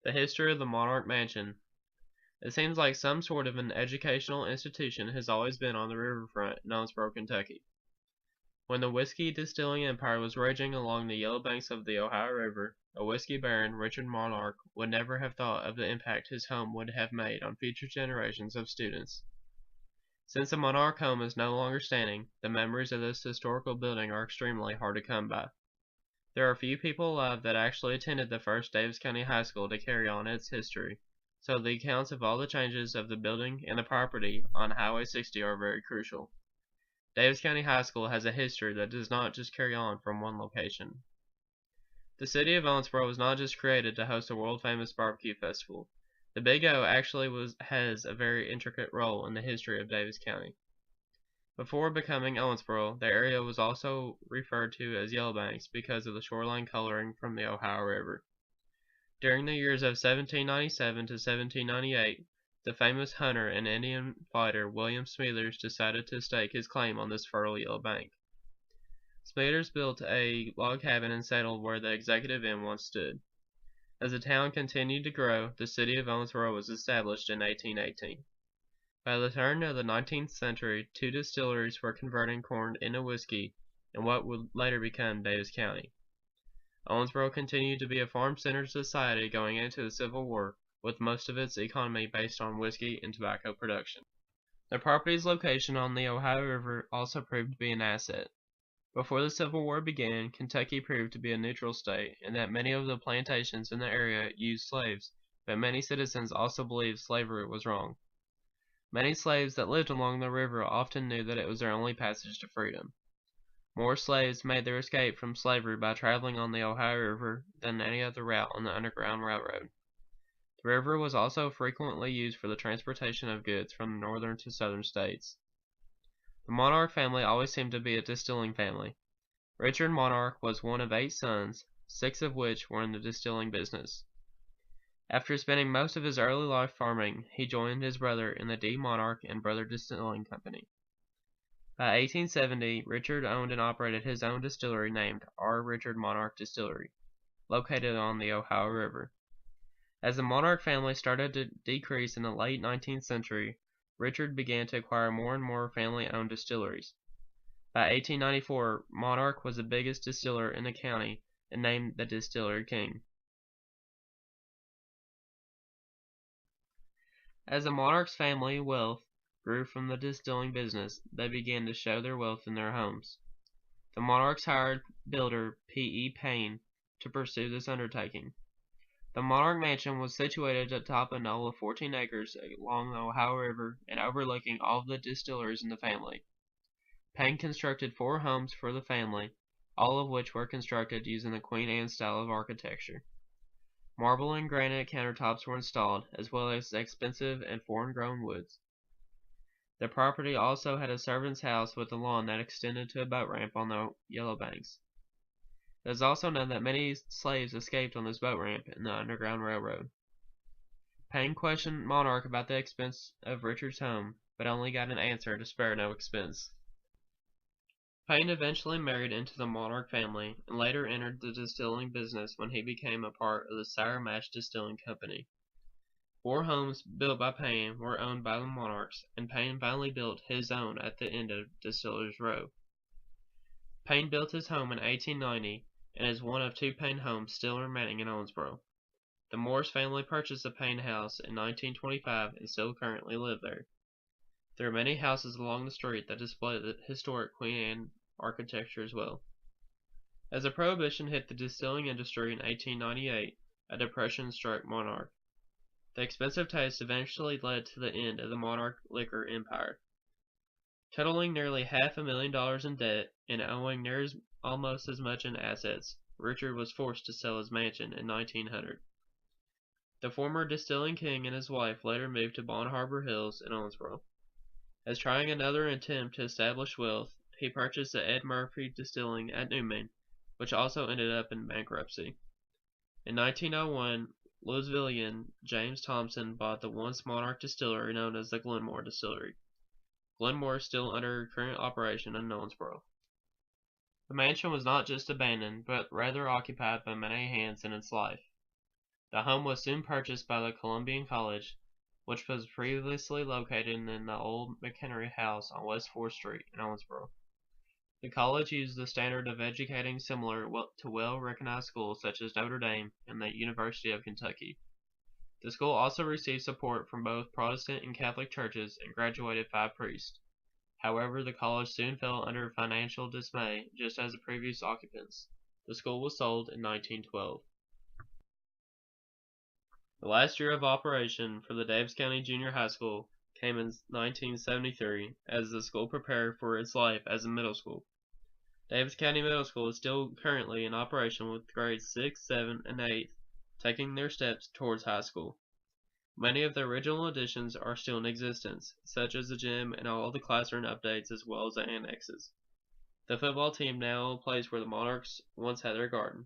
The history of the Monarch Mansion. It seems like some sort of an educational institution has always been on the riverfront in Owensboro, Kentucky. When the whiskey distilling empire was raging along the yellow banks of the Ohio River, a whiskey baron, Richard Monarch, would never have thought of the impact his home would have made on future generations of students. Since the Monarch home is no longer standing, the memories of this historical building are extremely hard to come by. There are few people alive that actually attended the first Davis County High School to carry on its history, so the accounts of all the changes of the building and the property on Highway 60 are very crucial. Davis County High School has a history that does not just carry on from one location. The city of Owensboro was not just created to host a world-famous barbecue festival. The Big O actually has a very intricate role in the history of Davis County. Before becoming Owensboro, the area was also referred to as Yellowbanks because of the shoreline coloring from the Ohio River. During the years of 1797 to 1798, the famous hunter and Indian fighter William Smithers decided to stake his claim on this fertile yellow bank. Smithers built a log cabin and settled where the Executive Inn once stood. As the town continued to grow, the city of Owensboro was established in 1818. By the turn of the 19th century, 2 distilleries were converting corn into whiskey in what would later become Davis County. Owensboro continued to be a farm-centered society going into the Civil War, with most of its economy based on whiskey and tobacco production. The property's location on the Ohio River also proved to be an asset. Before the Civil War began, Kentucky proved to be a neutral state, and that many of the plantations in the area used slaves, but many citizens also believed slavery was wrong. Many slaves that lived along the river often knew that it was their only passage to freedom. More slaves made their escape from slavery by traveling on the Ohio River than any other route on the Underground Railroad. The river was also frequently used for the transportation of goods from the northern to southern states. The Monarch family always seemed to be a distilling family. Richard Monarch was one of 8 sons, 6 of which were in the distilling business. After spending most of his early life farming, he joined his brother in the D. Monarch and Brother Distilling Company. By 1870, Richard owned and operated his own distillery named R. Richard Monarch Distillery, located on the Ohio River. As the Monarch family started to decrease in the late 19th century, Richard began to acquire more and more family-owned distilleries. By 1894, Monarch was the biggest distiller in the county and named the Distillery King. As the Monarch's family wealth grew from the distilling business, they began to show their wealth in their homes. The Monarchs hired builder P. E. Payne to pursue this undertaking. The Monarch Mansion was situated atop a knoll of 14 acres along the Ohio River and overlooking all of the distilleries in the family. Payne constructed 4 homes for the family, all of which were constructed using the Queen Anne style of architecture. Marble and granite countertops were installed, as well as expensive and foreign-grown woods. The property also had a servant's house with a lawn that extended to a boat ramp on the Yellow Banks. It is also known that many slaves escaped on this boat ramp in the Underground Railroad. Payne questioned Monarch about the expense of Richard's home, but only got an answer to spare no expense. Payne eventually married into the Monarch family and later entered the distilling business when he became a part of the Sour Mash Distilling Company. 4 homes built by Payne were owned by the Monarchs, and Payne finally built his own at the end of Distillers Row. Payne built his home in 1890 and is one of 2 Payne homes still remaining in Owensboro. The Morris family purchased the Payne house in 1925 and still currently live there. There are many houses along the street that display the historic Queen Anne architecture as well. As the Prohibition hit the distilling industry in 1898, a depression struck Monarch. The expensive taste eventually led to the end of the Monarch liquor empire. Totaling nearly $500,000 in debt and owing almost as much in assets, Richard was forced to sell his mansion in 1900. The former distilling king and his wife later moved to Bon Harbor Hills in Owensboro. As trying another attempt to establish wealth, he purchased the Ed Murphy Distilling at Newman, which also ended up in bankruptcy. In 1901, Louisvillian James Thompson bought the once Monarch distillery known as the Glenmore Distillery. Glenmore is still under current operation in Owensboro. The mansion was not just abandoned, but rather occupied by many hands in its life. The home was soon purchased by the Columbian College, which was previously located in the old McHenry House on West 4th Street in Owensboro. The college used the standard of educating similar to well-recognized schools such as Notre Dame and the University of Kentucky. The school also received support from both Protestant and Catholic churches and graduated 5 priests. However, the college soon fell under financial dismay, just as the previous occupants. The school was sold in 1912. The last year of operation for the Davis County Junior High School came in 1973, as the school prepared for its life as a middle school. Davis County Middle School is still currently in operation with grades 6, 7, and 8 taking their steps towards high school. Many of the original additions are still in existence, such as the gym and all the classroom updates as well as the annexes. The football team now plays where the Monarchs once had their garden.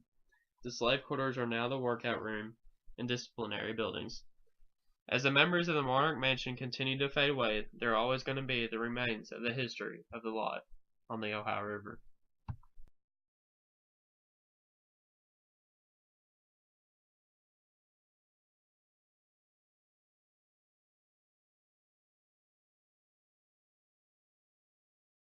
The slave quarters are now the workout room and disciplinary buildings. As the members of the Monarch Mansion continue to fade away, there are always going to be the remains of the history of the lot on the Ohio River.